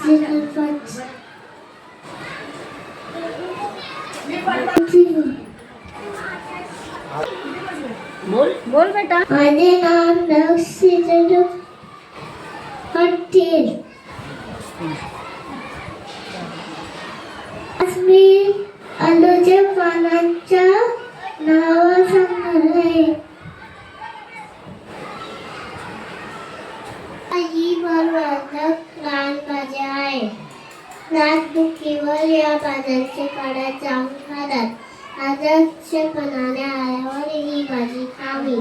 बोल बोल बेटा. माझे नाव नक्षत्र पाटील. आज मी आलूच्या पानांच्या नाव सांगणार आहे. ही भरवादक रानभाज्या आहे. दातदुखीवर या भाज्यांचे काड्या चावून खातात. आजारपणाने आल्यावर ही भाजी खावी.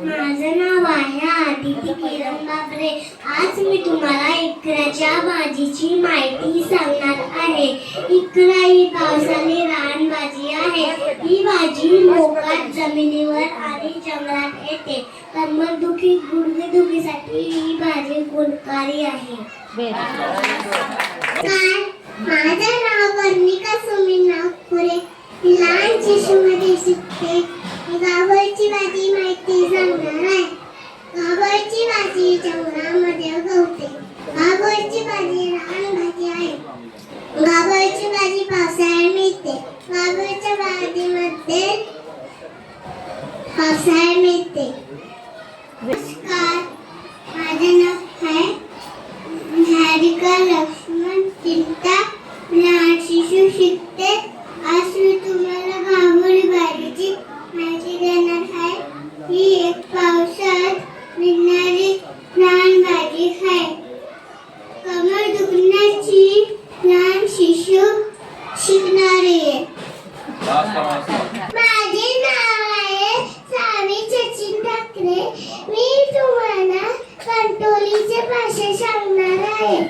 माझं नाव आहे आदिती किरण बाबरे. आज मी तुम्हाला इकराच्या भाजीची माहिती सांगणार आहे. इकरा ही पावसाळी रानभाजी आहे. ही भाजी मोकाट जमिनीवर आणि जंगलात येते. कंबरदुखी गुडघेदुखीसाठी ही भाजी गुणकारी आहे. माझं नाव वर्णिका सुमीन नागपुरे. लहान शिशूमध्ये शिकते. गावरची भाजी माहिती सांगणार आहे. गावरची भाजी जंगलामध्ये उगवते. गावरची भाजी रानभाजी आहे. गावरची भाजी पावसाळ्यात मिळते. गावरच्या भाजीमध्ये पावसाळ्यात मिळते. नमस्कार, माझं नाव आहे झारिका लक्ष्मण चिंता. लहान शिशू शिकते. आज मी तुम्हाला गावरी भाजीची माहिती देणार आहे. ही एक पावसात मिळणारी रानभाजी आहे. कमर दुखण्याची लहान शिशू शिकणारी आहे. माझे नाव आहे सावी सचिन ठाकरे. मी तुम्हाला कंटोलीची भाषा सांगणार आहे.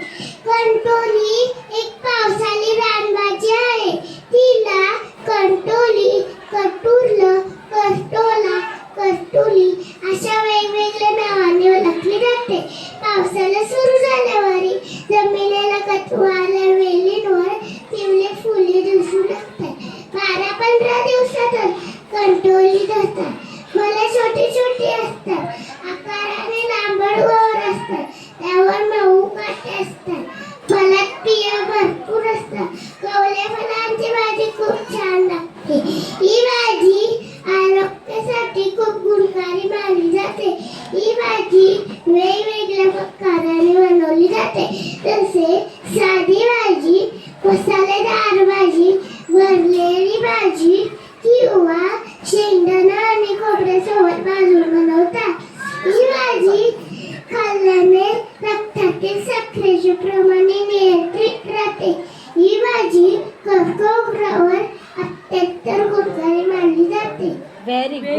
कंटोली एक पावसाळी रानभाजी आहे. तिला कंटोली, कटुरलं, कष्टोला, कष्टोली अशा वेगवेगळ्या नावाने ओळखली जाते. पावसाला सुरू झाल्यावर जमिनीला कचवाला वेलींवर पिवळे फुले दिसू लागतात. 12-15 दिवसातच कंटोली धरतात. मला छोटी छोटी असतात. आकाराने लांबट गोर असतात. त्यावर मऊ काटे असतात. फळात बिया भरपूर असतात. कवल्या फळांची भाजी खूप छान लागते. ही भाजी आरोग्यासाठी खूप गुणकारी मानली जाते. ही भाजी वेगवेगळ्या प्रकाराने बनवली जाते. जसे साधी भाजी, मसालेदार भाजी, भरलेली भाजी किंवा शेंगदाणा आणि खोबऱ्यासोबत भाजून बनवतात. ही भाजी खाल्ल्याने रक्तातील साखरेचे प्रमाण नियंत्रणात